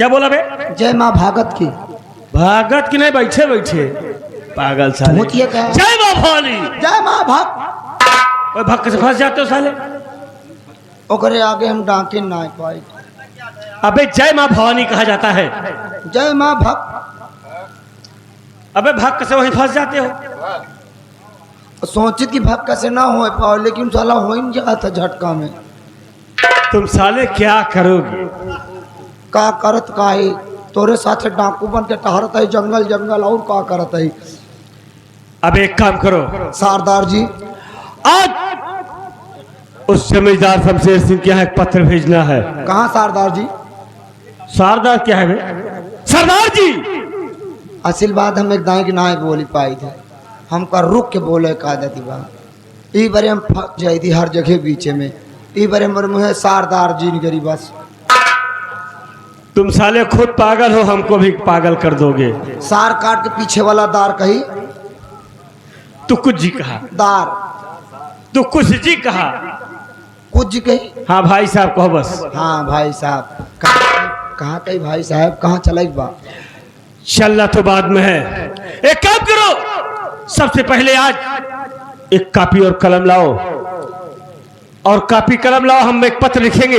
क्या बोला बे? जय माँ भागत की। भागत की नहीं, बैठे बैठे पागल साले। होती क्या? जय माँ भवानी। जय माँ भाग। ओए भक्त से फंस जाते हो साले। ओकरे आगे हम डांके ना पाए। अबे जय माँ भवानी कहा जाता है। जय माँ भाग। अबे भक्त से वहीं फंस जाते हो। सोचे कि भाग कैसे ना हो पाओ, लेकिन साला हो ही नहीं जाता झटका में। तुम साले क्या करोगे? का करत का है? तोरे साथे डाकू बन के टहरता है जंगल जंगल, और का करत है? अब एक काम करो सरदार जी, आज उस जमींदार शमशेर सिंह के यहाँ एक पत्र भेजना है। कहाँ सरदार जी? सरदार क्या है बे? सरदार जी असल बात हम एक दाएं की नाए बोली पाई थे, हमका रुक के बोले का आदत बा। ई बारे हम फंस जाई थी हर जगह बीचे में। ई बारे हमर मुहे सरदार जी निकरी बस। तुम साले खुद पागल हो, हमको भी पागल कर दोगे। सार काट के पीछे वाला दार कही। तू कुछ जी कहा। दार तू कुछ जी कहा। कुछ जी कही। हाँ भाई साहब कहो बस। हाँ भाई साहब। कहाँ कही भाई साहब? कहाँ चला बा? चलना तो बाद में है। एक काम करो, सबसे पहले आज एक कापी और कलम लाओ, और कापी कलम लाओ। हम एक पत्र लिखेंगे,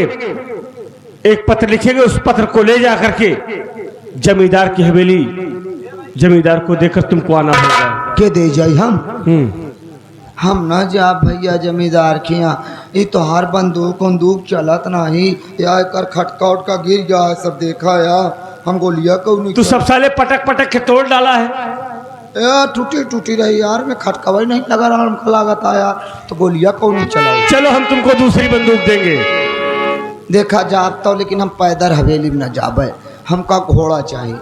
एक पत्र लिखेंगे। उस पत्र को ले जा करके जमींदार की हवेली, जमींदार को देकर तुमको आना होगा। के दे जाई हम ना जा भैया जमींदार के यहाँ। ये तो हर बंदूक बंदूक चलत नहीं या कर खटका उटका गिर जाए सब देखा या हम गोलियां को नहीं। तू सब साले पटक पटक के तोड़ डाला है यार। टूटी टूटी रही यार, मैं खटका नहीं लगा रहा, हमको लगा था यार तो गोलियां को नहीं चलाओ। चलो हम तुमको दूसरी बंदूक देंगे। देखा जाता हूँ लेकिन हम पैदल हवेली में न जाबे, हमका घोड़ा चाहिए।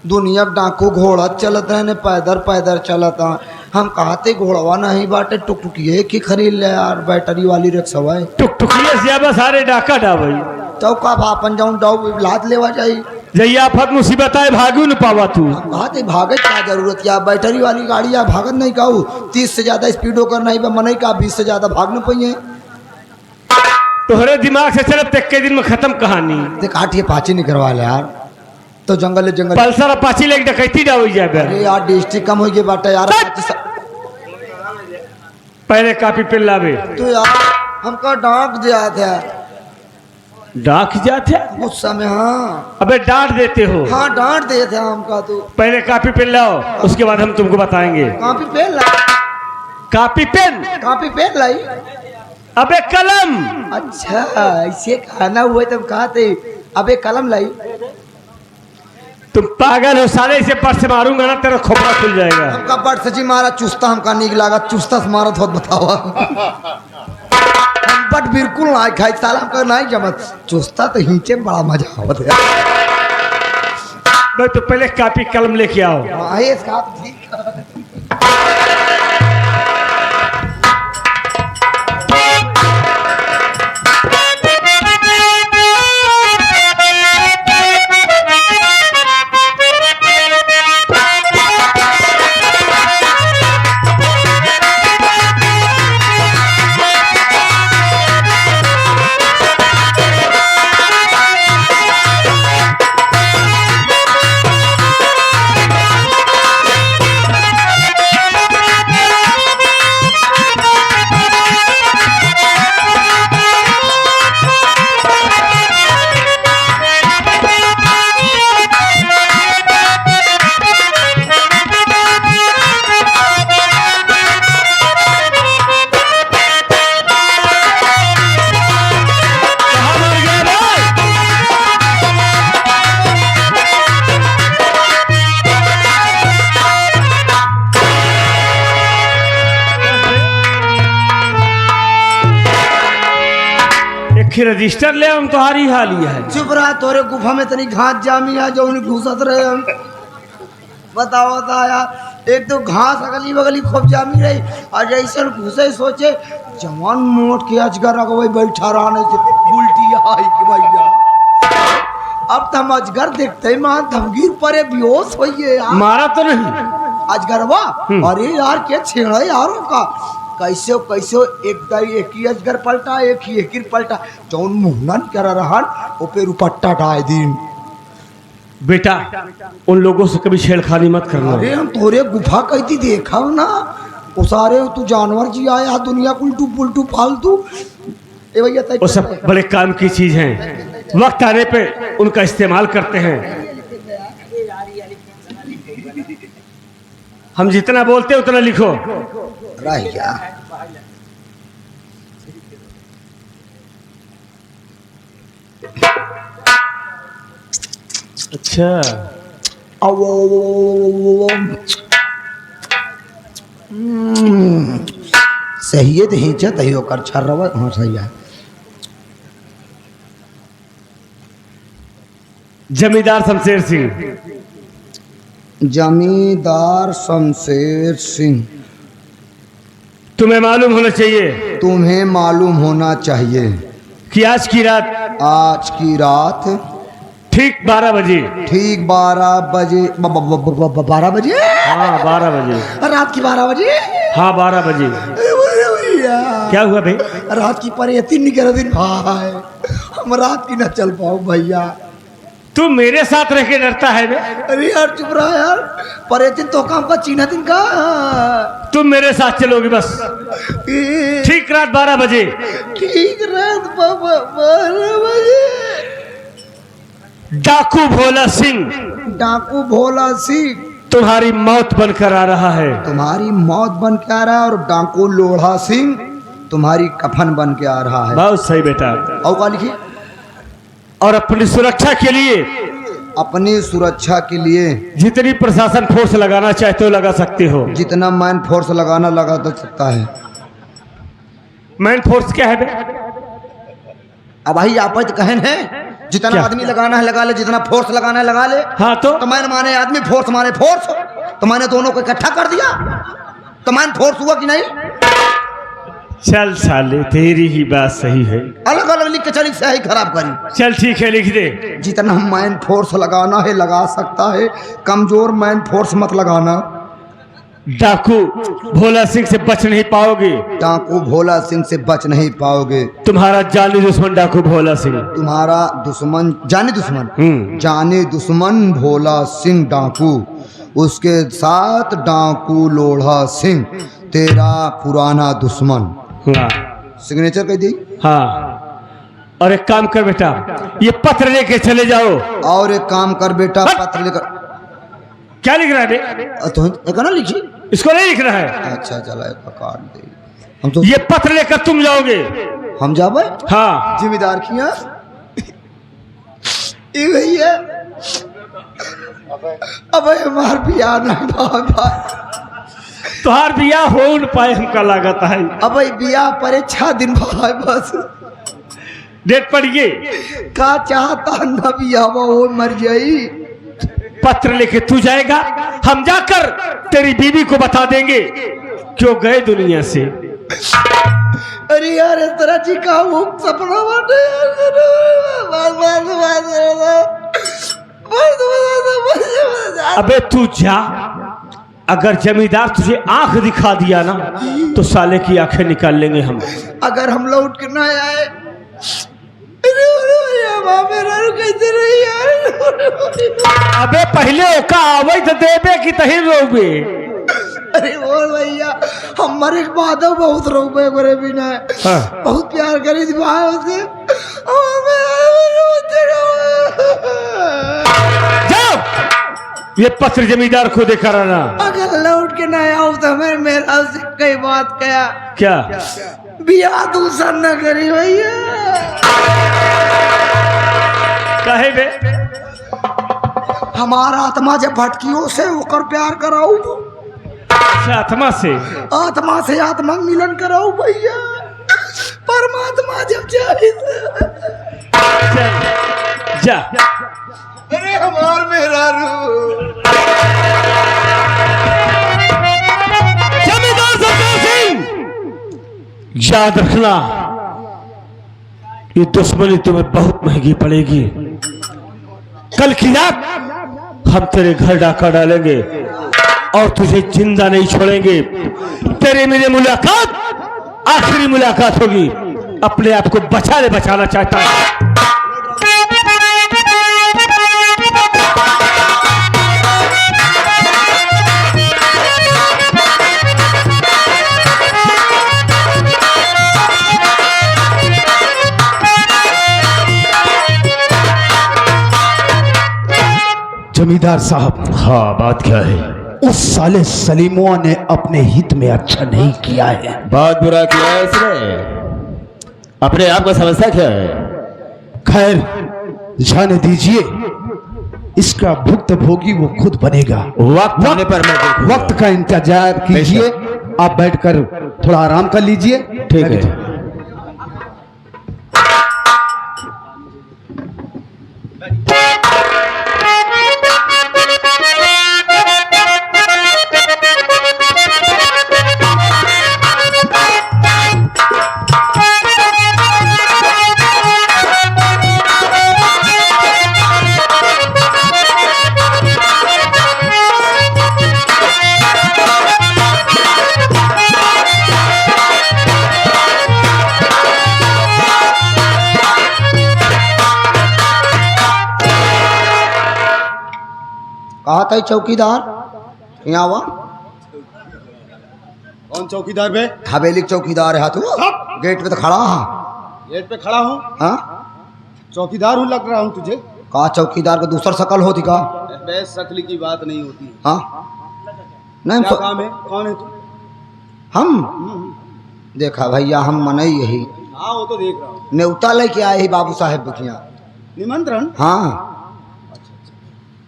दुनिया डाकू घोड़ा चलत है ने पैदल पैदल चलता। हम कहते घोड़वा नहीं बाटे, टुकटुकिए की खरीद ले यार, बैटरी वाली रिक्शा है। टुकटुकिए से अब सारे डाका डाबई तो का भापन जाऊं डाउ लाद लेवा जाई। जैया आफत मुसीबत आए भागू न पावा तू। बात है भागे क्या जरूरत क्या? बैटरी वाली गाड़ी या भागत नहीं कहू। 30 से ज्यादा स्पीड होकर नहीं मनई का, 20 से ज्यादा भाग न पाइए। तोहरे दिमाग से चलत तक के दिन में खत्म कहानी। देख आठिए पाची नहीं करवा ले यार, तो जंगल जंगल पल्सर अपाची लेके डकैती डाल जाए। अरे यार डिस्ट्रिक्ट कम हो गई बाटा यार। पहले कापी पेन लावे। तो यार हमका डांट दिया था। डाक जाते गुस्सा में। हाँ अबे डांट देते हो। हाँ डांट दिए थे हमका। तो पहले कापी पेन लाओ, उसके बाद हम तुमको बताएंगे। कॉपी पेन लाई। Copy pen? कॉपी पेन लाई। अबे कलम। अच्छा ऐसे खाना हुआ तुम कहते। अबे कलम लाई। तुम पागल हो साले, इसे पर से मारूंगा ना तेरा खोपड़ा खुल जाएगा। हमका बट सची मारा चुस्ता, हमका नीक लागा चुस्ता से मारत होत बतावा। हम बट बिल्कुल ना खाई साला, हमका नहीं जमत चुस्ता, तो हिंचे में बड़ा मजा आवत है। भाई तो पहले कापी कलम लेके आओ। हाँ ये इसका ठीक। रजिस्टर ले हम तुम्हारी हाली है। चुप रहा, तोरे गुफा में तनी घास जामी है जो उन्हें घुसत रहे हम। बताओ यार, एक तो घास अगली बगली खूब जामी रही और जैसे घुसे सोचे जवान मोट के अजगर अगवे बैठा रहने से उल्टी आई कि भैया। अब तो हम अजगर देखते ही मां धमगीर पर बेहोश होइए यार। मारा तो नहीं अजगरवा? अरे यार क्या छेड़ा यारों का। कैसे कैसे एक ही अजगर पलटा, एक ही पलटा। जौन मुहनन कर रहन ओ पे रुपट्टा डाय दिन बेटा उन लोगों से कभी छेड़खानी मत करना। अरे हम तोरे गुफा कहती देखा ना, वो सारे तू जानवर जी आया दुनिया उल्टू पुल्टू फालतू। ए भैया वो सब बड़े काम की चीज हैं, वक्त आने पे उनका इस्तेमाल करते हैं। हम जितना बोलते हैं उतना लिखो। रहिया अच्छा सही है, दही चा तही होकर छर रहा। हाँ सही है। जमींदार शमशेर सिंह। जमींदार शमशेर सिंह। तुम्हें मालूम होना चाहिए, तुम्हें मालूम होना चाहिए कि आज की रात ठीक 12 बजे, ठीक 12 बजे 12 बजे, हाँ 12 बजे, रात की 12 बजे, हाँ 12 बजे। क्या हुआ भाई? रात की परे तीन निकल दिन भाई, हम रात की ना चल पाओ भैया। तू मेरे साथ रह के डरता है बे? अरे यार चुप रहा यार, परे दिन तो काम का चीना दिन का। तुम मेरे साथ चलोगे बस, ठीक रात 12 बजे। ठीक रात 12 बजे। डाकू भोला सिंह, डाकू भोला सिंह तुम्हारी मौत बनकर आ रहा है। तुम्हारी मौत बन के आ रहा है, और डाकू लोढ़ा सिंह तुम्हारी कफन बन के आ रहा है। बहुत सही बेटा। और क्या लिखी? और अपनी सुरक्षा के लिए, अपनी सुरक्षा के लिए जितनी प्रशासन फोर्स लगाना चाहते हो लगा सकते हो। जितना मैन फोर्स लगाना लगा तो सकता है। मैन फोर्स क्या है बे? अब भाई आप तो कहन है जितना क्या? आदमी लगाना है लगा ले, जितना फोर्स लगाना है लगा ले। हाँ तो मैंने माने आदमी, फोर्स माने फोर्स, तो मैंने दोनों को इकट्ठा कर दिया, तो मैन फोर्स हुआ कि नहीं? चल साले तेरी ही बात सही है। अलग अलग लिख के चली सही खराब करी। चल ठीक है लिख दे। जितना मैन फोर्स लगाना है लगा सकता है, कमजोर मैन फोर्स मत लगाना। डाकू भोला सिंह से बच नहीं पाओगे। डाकू भोला सिंह से बच नहीं पाओगे। तुम्हारा जानी दुश्मन डाकू भोला सिंह, तुम्हारा दुश्मन जानी दुश्मन, जानी दुश्मन भोला सिंह डाकू, उसके साथ डाकू लोढ़ा सिंह तेरा पुराना दुश्मन। हाँ सिग्नेचर कह दी। हाँ और एक काम कर बेटा, ये पत्र लेके चले जाओ। और एक काम कर बेटा, पत्र लेकर। क्या लिख रहा है बे? तो एक ना लिखी, इसको नहीं लिखना है। अच्छा चला एक काट दे। हम तो ये पत्र लेकर तुम जाओगे। हम जाबे। हाँ जिम्मेदार किया भैया। अब हमार बिया नहीं बाबा, तुहार बिया हो न पाए हमका लागत है। अब बिया पर 6 दिन भाई बस डेट पड़ गई। का चाहता न बिया वो मर जाई। पत्र लेके तू जाएगा, हम जाकर तेरी बीवी को बता देंगे क्यों गए दुनिया से। अरे यार इस तरह जी का वो सपना बाटे अबे तू जा, अगर जमींदार तुझे आंख दिखा दिया ना तो साले की आंखें निकाल लेंगे हम। अगर हम लौट के ना आए कैसे रही यार। अबे पहले ओका आवे तो देबे कि तही रोबे। अरे ओ भैया हम मरे के बाद बहुत रोबे करे बिना। हाँ। बहुत प्यार करी थी भाई उससे। जाओ ये पत्र जमींदार को देकर आना। अगर लौट के ना आओ तो हमें मेरा से कई बात कया क्या बिया दूसरा न करी भैया। काहे बे? हमारा आत्मा जब भटकियों से होकर प्यार कराऊ, आत्मा से आत्मा मिलन कराऊ भैया। परमात्मा जब जाए जा। अरे हमार मेरा रू जमींदार शमशेर सिंह, याद रखना ये दुश्मनी तुम्हें बहुत महंगी पड़ेगी। कल की रात हम तेरे घर डाका डालेंगे और तुझे जिंदा नहीं छोड़ेंगे। तेरे मेरे मुलाकात आखिरी मुलाकात होगी। अपने आप को बचाना चाहता हूं। जमींदार साहब, हाँ, बात क्या है? उस साले सलीमुआ ने अपने हित में अच्छा नहीं किया है। बहुत बुरा किया है इसने। अपने आप को समझता क्या है? खैर जाने दीजिए, इसका भुक्त भोगी वो खुद बनेगा। वक्त आने पर मैं देखूंगा। वक्त का इंतजार कीजिए, आप बैठकर थोड़ा आराम कर लीजिए। ठीक है। कहा था चौकीदार यहाँ हुआ? कौन चौकीदार बे? हवेली के चौकीदार है तू? गेट पे तो खड़ा हाँ। गेट पे खड़ा हूँ, हाँ? चौकीदार हूँ लग रहा हूँ तुझे। कहा चौकीदार का दूसर शकल होती का? बे शक्ल की बात नहीं होती। हाँ नहीं क्या काम है? कौन है तू? हम देखा भैया, हम मनई यही हाँ वो तो देख रहा हूँ। न्योता लेके आए ही बाबू साहेब बखिया। निमंत्रण हाँ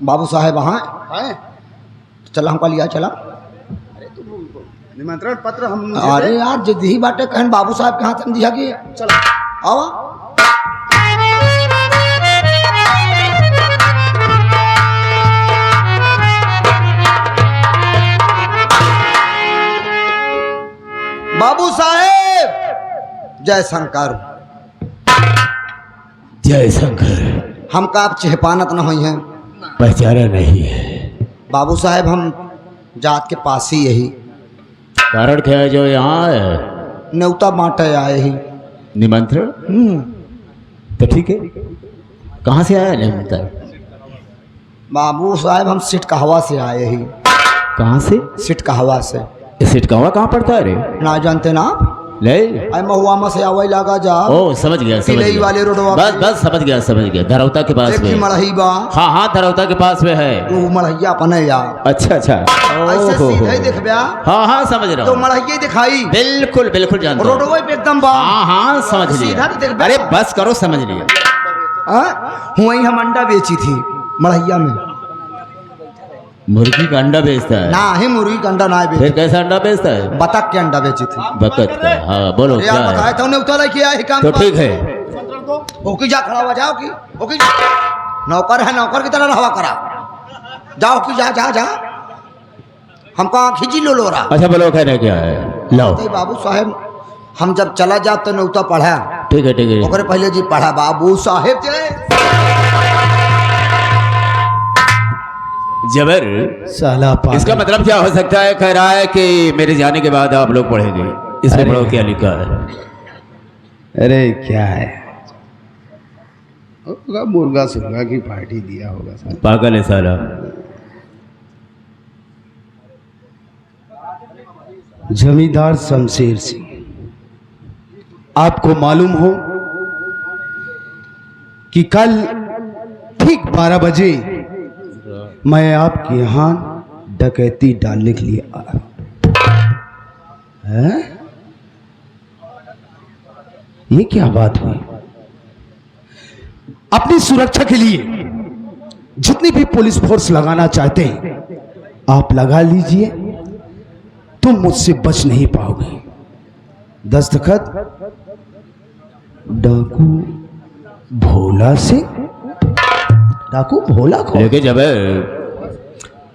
बाबू साहेब हाँ है? चला हमका लिया चला। अरे तू निमंत्रण पत्र हम अरे यार जिद्दी बाटे कहन बाबू साहब के हाथ में दिया कि चलो आवा। बाबू साहेब जय शंकर। जय शंकर। हमका आप चेहपानत न हुई हैं। पहचाना नहीं है। बाबू साहेब हम जात के पास ही यही कारण क्या है जो यहाँ है? न्योता बांटे आए ही। निमंत्रण? तो ठीक है, कहाँ से आया निमंत्रण? बाबू साहेब हम सिट कहवा से आए ही। कहाँ से? सिट कहवा से। ये सिट कहवा कहाँ पड़ता है रे? ना जानते ना आप? ले आई महुआ में से आवे लगा जा। ओ समझ गया, समझ किले गया। वाले रोडवा बस बस समझ गया, समझ गया। धरौता के पास एक में। मड़ही बा। हाँ हाँ, धरौता के पास में है। तू मड़हिया अपने या अच्छा अच्छा। ऐसे ओहो। सीधे देख ब्या हाँ हाँ समझ रहा तो हूँ। मड़हिया दिखाई बिल्कुल बिल्कुल जानता हूँ। रोडवा पे एकदम बा। हाँ हाँ समझ सीधा भी देख लिया। बे। अरे बस करो, समझ लिया। वही हम अंडा बेची थी मड़हिया में। मुर्गी का अंडा बेचता है? ना ही मुर्गी का अंडा ना बेची। फिर कैसा अंडा बेचता है? बतख के अंडा बेची थी। बकत का? हाँ बोलो क्या यार बताया है? था उन्हें उतारा किया है काम तो पर। ठीक है। ओकी जा खड़ा हुआ जाओ की ओकी नौकर है, नौकर की तरह हवा करा जाओ की जा जा जा हमको खींची लो लो रहा। अच्छा बोलो कहना क्या है? लो बाबू साहेब हम जब चला जा तो नौता पढ़ा। ठीक है ठीक है। ओकरे पहले जी पढ़ा बाबू साहेब जय जबर। साला पागल। इसका मतलब क्या हो सकता है? कह रहा है कि मेरे जाने के बाद आप लोग पढ़ेंगे। इसमें अरे। पढ़ो क्या लिखा है? अरे क्या है, होगा मुर्गा सुर्गा की पार्टी दिया होगा सर। पागल है साला। जमींदार शमशेर सिंह, आपको मालूम हो कि कल ठीक 12 बजे मैं आपके यहाँ डकैती डालने के लिए आया। हैं? ये क्या बात हुई? अपनी सुरक्षा के लिए जितनी भी पुलिस फोर्स लगाना चाहते हैं आप लगा लीजिए, तुम मुझसे बच नहीं पाओगे। दस्तखत डाकू भोला से। डाकू भोला को? लेकिन जबर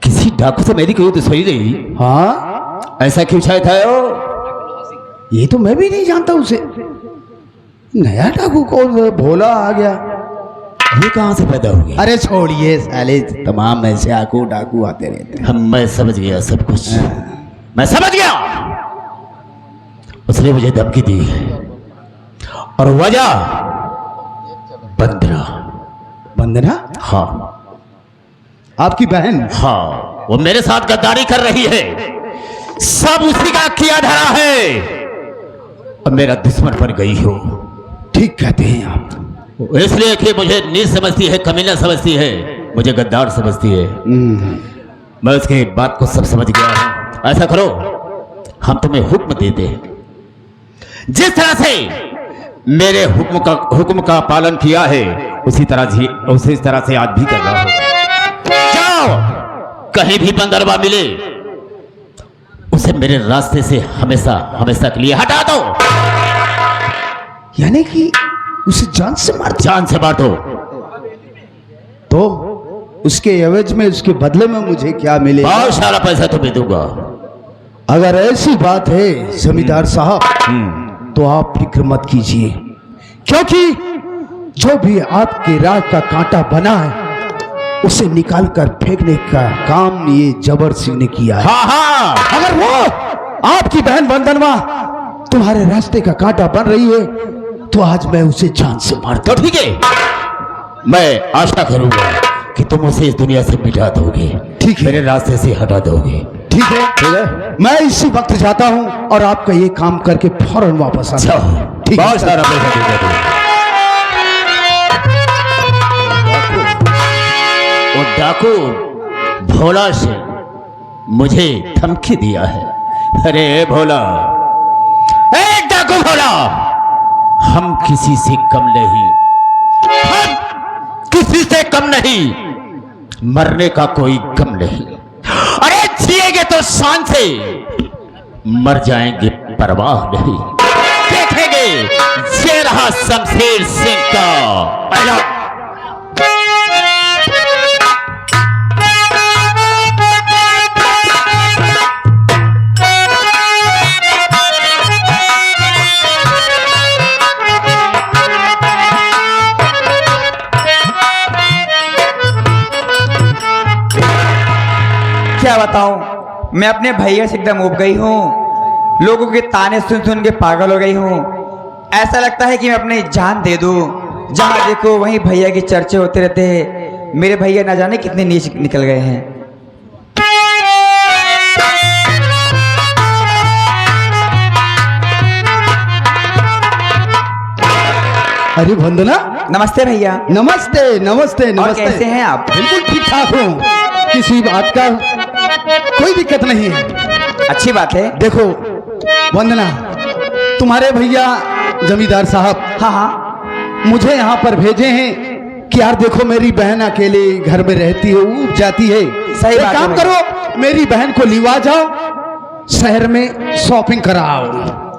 किसी डाकू से मेरी कोई दुश्मनी नहीं। हाँ, ऐसा क्यों छाया था? ये तो मैं भी नहीं जानता उसे। नया डाकू को भोला आ गया। ये कहाँ से पैदा हो गया? अरे छोड़िए साले, तमाम ऐसे आकू डाकू आते रहते हैं। मैं समझ गया सब कुछ, मैं समझ गया। उसने मुझे धमकी दी और वजह बंदना। वंदना? हाँ आपकी बहन? हाँ, वो मेरे साथ गद्दारी कर रही है। सब उसी का किया धरा है और मेरा दुश्मन बन गई हो। ठीक कहते हैं आप। इसलिए कि मुझे नीच समझती है, कमीना समझती है, मुझे गद्दार समझती है। मैं उसकी बात को सब समझ गया हूं। ऐसा करो, हम तुम्हें हुक्म देते हैं, जिस तरह से मेरे हुक्म का पालन किया है उसी तरह से आज भी करना होगा। जाओ, कहीं भी बंदरवा मिले उसे मेरे रास्ते से हमेशा हमेशा के लिए हटा दो। यानी कि उसे जान से मार दो। तो उसके एवज में, उसके बदले में मुझे क्या मिलेगा? बहुत सारा पैसा तुम्हें दूंगा। अगर ऐसी बात है जमींदार साहब, तो आप फिक्र मत कीजिए, क्योंकि जो भी आपके राह का कांटा बना है उसे निकाल कर फेंकने का काम ये जबर सिंह ने किया है। हाँ। अगर वो आपकी बहन वंदनवा तुम्हारे रास्ते का कांटा बन रही है तो आज मैं उसे जान से मार तो ठीक है, मैं आशा करूंगा कि तुम उसे इस दुनिया से मिटा दोगे। ठीक है, मेरे रास्ते से हटा दोगे। ठीक है, मैं इसी वक्त जाता हूं और आपका ये काम करके फौरन वापस आता हूं। ठीक है, बहुत सारा पैसा दूंगा तुम्हें। वो डाकू भोला से मुझे धमकी दिया है। अरे भोला, ए डाकू भोला, हम किसी से कम नहीं, हम किसी से कम नहीं, मरने का कोई गम नहीं। अरे जिएंगे तो शान से, मर जाएंगे परवाह नहीं। देखेंगे ये रहा शमशेर सिंह का पहला। क्या बताऊं, मैं अपने भैया से एकदम उब गई हूँ। लोगों के ताने सुन सुन के पागल हो गई हूँ। ऐसा लगता है कि मैं अपनी जान दे दूं। जहां देखो वहीं भैया के चर्चे होते रहते हैं। मेरे भैया ना जाने कितने नीच निकल गए हैं। अरे वंदना, नमस्ते भैया। नमस्ते नमस्ते और नमस्ते। कैसे हैं आप? बिल्कुल ठीक ठाक हूँ, किसी बात का कोई दिक्कत नहीं है। अच्छी बात है। देखो वंदना, तुम्हारे भैया जमींदार साहब हाँ हाँ, मुझे यहाँ पर भेजे हैं कि यार देखो मेरी बहन अकेले घर में रहती है, ऊब जाती है। सही एक बात है काम भैया। करो, मेरी बहन को लिवा जाओ, शहर में शॉपिंग कराओ।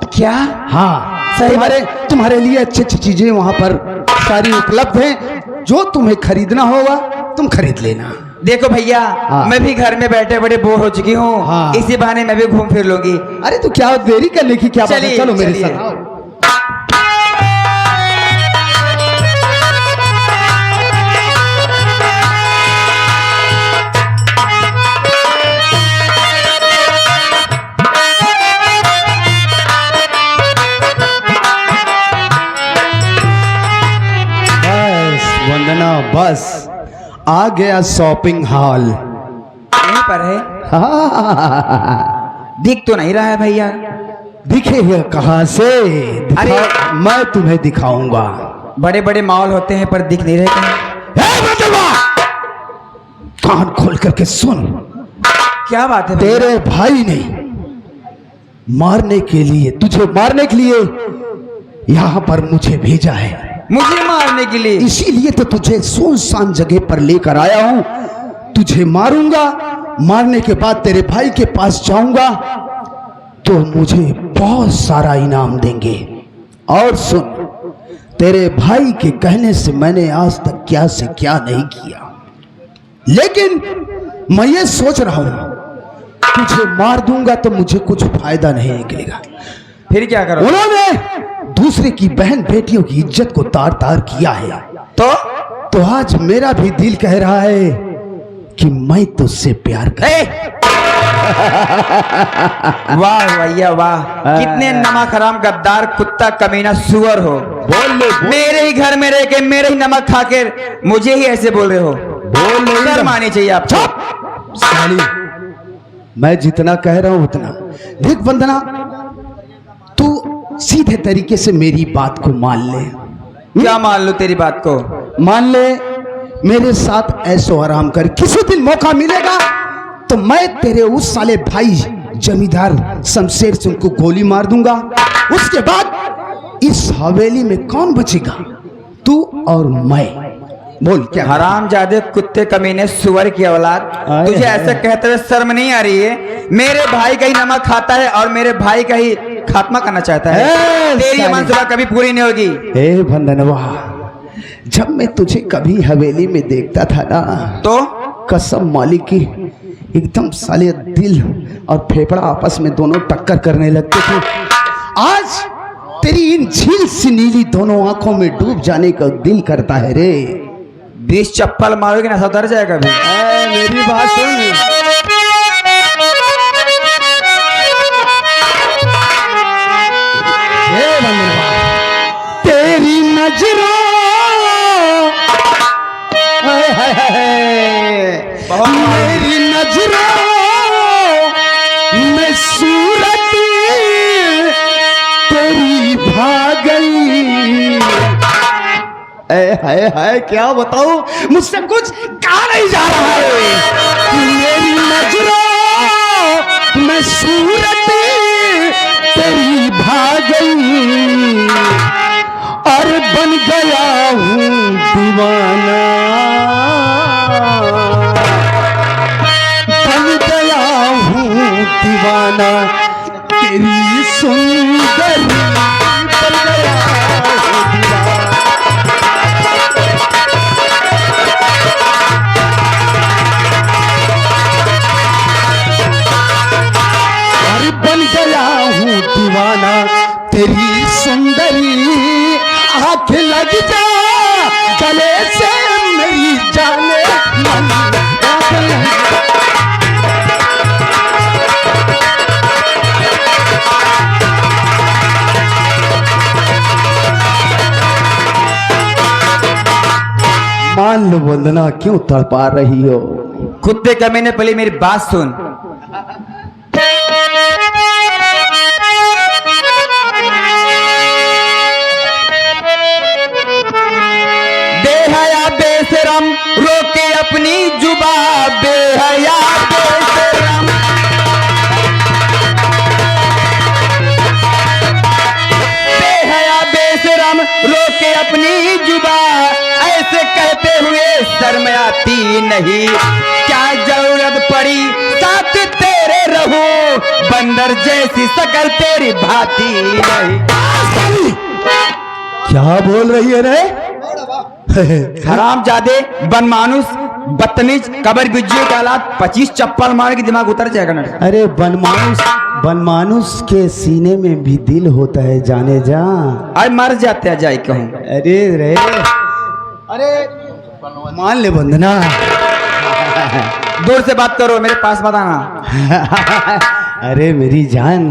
क्या? हाँ, सही तुम्हारे लिए अच्छी अच्छी चीजें वहाँ पर सारी उपलब्ध हैं। जो तुम्हें खरीदना होगा तुम खरीद लेना। देखो भैया, हाँ। मैं भी घर में बैठे बड़े बोर हो चुकी हूँ। हाँ। इसी बहाने मैं भी घूम फिर लूंगी। अरे तो क्या देरी करने की क्या बात है? चलिए, चलो मेरे चलिए। साथ आओ। बस वंदना, बस आ गया शॉपिंग हॉल। यहीं पर है। हाँ, दिख तो नहीं रहा है भैया। दिखेगा कहाँ से? अरे! मैं तुम्हें दिखाऊंगा। बड़े बड़े मॉल होते हैं पर दिख नहीं रहे कहीं। ए वंदना, कान खोल करके सुन। क्या बात है भैया? तेरे भाई ने मारने के लिए, तुझे मारने के लिए यहाँ पर मुझे भेजा है। मुझे मारने के लिए? इसीलिए तो तुझे सुनसान जगह पर लेकर आया हूं। तुझे मारूंगा, मारने के बाद तेरे भाई के पास जाऊंगा तो मुझे बहुत सारा इनाम देंगे। और सुन, तेरे भाई के कहने से मैंने आज तक क्या से क्या नहीं किया, लेकिन मैं ये सोच रहा हूं तुझे मार दूंगा तो मुझे कुछ फायदा नहीं निकलेगा। फिर क्या करो? उन्होंने दूसरे की बहन बेटियों की इज्जत को तार तार किया है। तो आज मेरा भी दिल कह रहा है कि मैं तुझसे प्यार कर। वाह भैया वाह, कितने नमक हराम गद्दार कुत्ता कमीना सुअर हो। मेरे ही घर में रह के मेरे ही नमक खा के मुझे ही ऐसे बोल रहे हो। शर्म आनी चाहिए आपको। साली, मैं जितना कह रहा हूं उतना देख। वंदना, तू सीधे तरीके से मेरी बात को मान ले। क्या मान लो तेरी बात को? मान ले मेरे साथ ऐसो आराम कर। किसी दिन मौका मिलेगा तो मैं तेरे उस साले भाई जमींदार शमशेर सिंह को गोली मार दूंगा। उसके बाद इस हवेली में कौन बचेगा? तू और मैं। बोल क्या? हरामजादे, कुत्ते, कमीने, सुअर की औलाद, तुझे ऐसे कहते हुए शर्म नहीं आ रही है? मेरे भाई का ही नमक खाता है और मेरे भाई का ही खात्मा करना चाहता है। तेरी मंसूबा कभी पूरी नहीं होगी। ए भंडनवा, जब मैं तुझे कभी हवेली में देखता था ना, तो कसम मालिक की, एकदम साले दिल और फेफड़ा आपस में दोनों टक्कर करने लगते थे। आज तेरी इन झील सी नीली दोनों आंखों में डूब जाने का दिल करता है रे। 20 चप्पल मारोगे ना सब डर जाएगा भी। मेरी बात सुन। तेरी नजरों मेरी नजरों में सूरत तेरी भाग गई। है क्या बताऊं, मुझसे कुछ कहा नहीं जा रहा है। मेरी नजरों में सूरत तेरी भाग गई और बन गया हूँ दीवाना, बन गया हूँ दीवाना तेरी सुंदर, बन गया हूँ दीवाना। बन गया हूँ दीवाना तेरी सुंदरी, आँख लग जा गले से मेरी जाने मन, आँख लग जा। मान लो वंदना, क्यों तड़पा रही हो? कुत्ते कमीने, पहले मेरी बात सुन। बेहया बेशरम रोके अपनी जुबा, बेहया बेशरम, बेहया बेशरम रोके अपनी जुबा, ऐसे कहते हुए शर्म आती नहीं। क्या जरूरत पड़ी साथ तेरे रहूं, बंदर जैसी शकल तेरी भाती नहीं। क्या बोल रही है रे? हरामजादे, बनमानुस, बदतमीज, कबर बिज्जू का औलाद, 25 चप्पल मार के दिमाग उतर जाएगा ना। अरे बनमानुस के सीने में भी दिल होता है, जाने जा। अरे मर जाते हैं जाए कहूँ। अरे रे, अरे मान ले वंदना। दूर से बात करो, मेरे पास मत आना। अरे मेरी जान,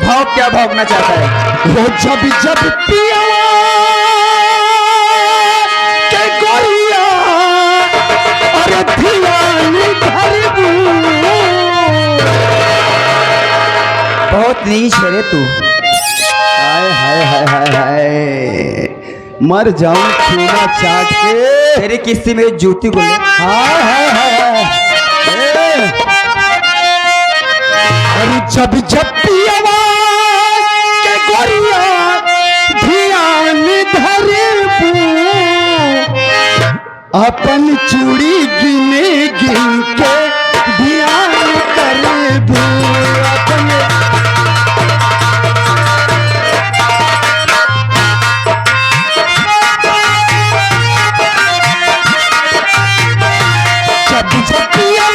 भौंक क्या भौंकना चाहता है? वो जब जब पिया के गोरिया, अरे धियानी धरबू। बहुत नीच है रे तू। हाय हाय हाय हाय हाय, मर जाऊं छूना चाट के। तेरी किस्ती मेरी जूती को ले। हाय हाय हाय, अरे जब जब पिया के गोरिया ध्यान धरबू, अपन चूड़ी गिने गिन के ध्यान करबू। अपने जब जब पिया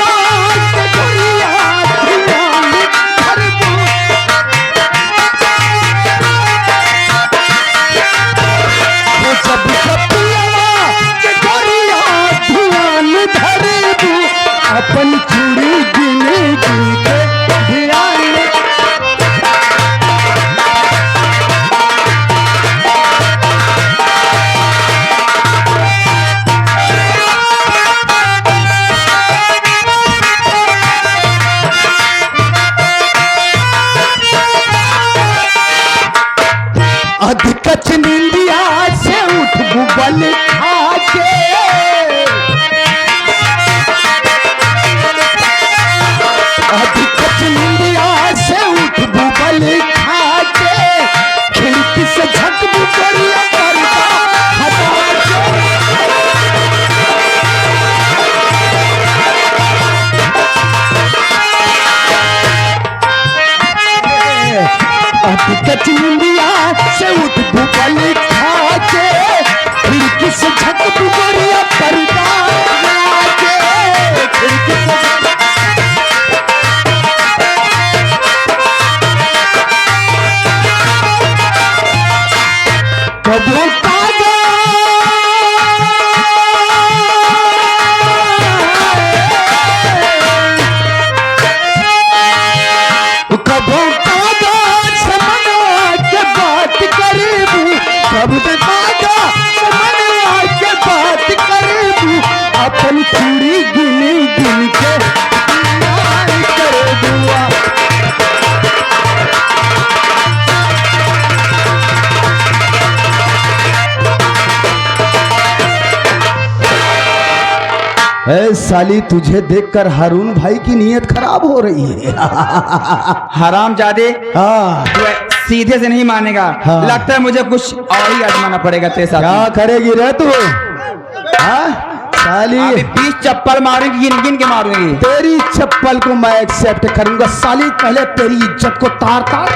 के गोरिया ध्यान धरबू, वो जब जब पिया के गोरिया ध्यान धरबू, अपन कबो कागा कबो कागा समझा के बात करेबू, कब कागा समझा के बात करेबू, अपन पूरी गिन गिन के यार करेबू। ए साली, तुझे देखकर हारून भाई की नीयत खराब हो रही है। हराम जादे, हाँ, तू सीधे से नहीं मानेगा। हाँ। लगता है मुझे कुछ और ही आजमाना पड़ेगा तेरे साथ। क्या करेगी रे तू? हाँ साली, अभी 20 चप्पल मारूंगी, गिन गिन के मारूंगी। तेरी चप्पल को मैं एक्सेप्ट करूंगा साली, पहले तेरी इज्जत को तार तार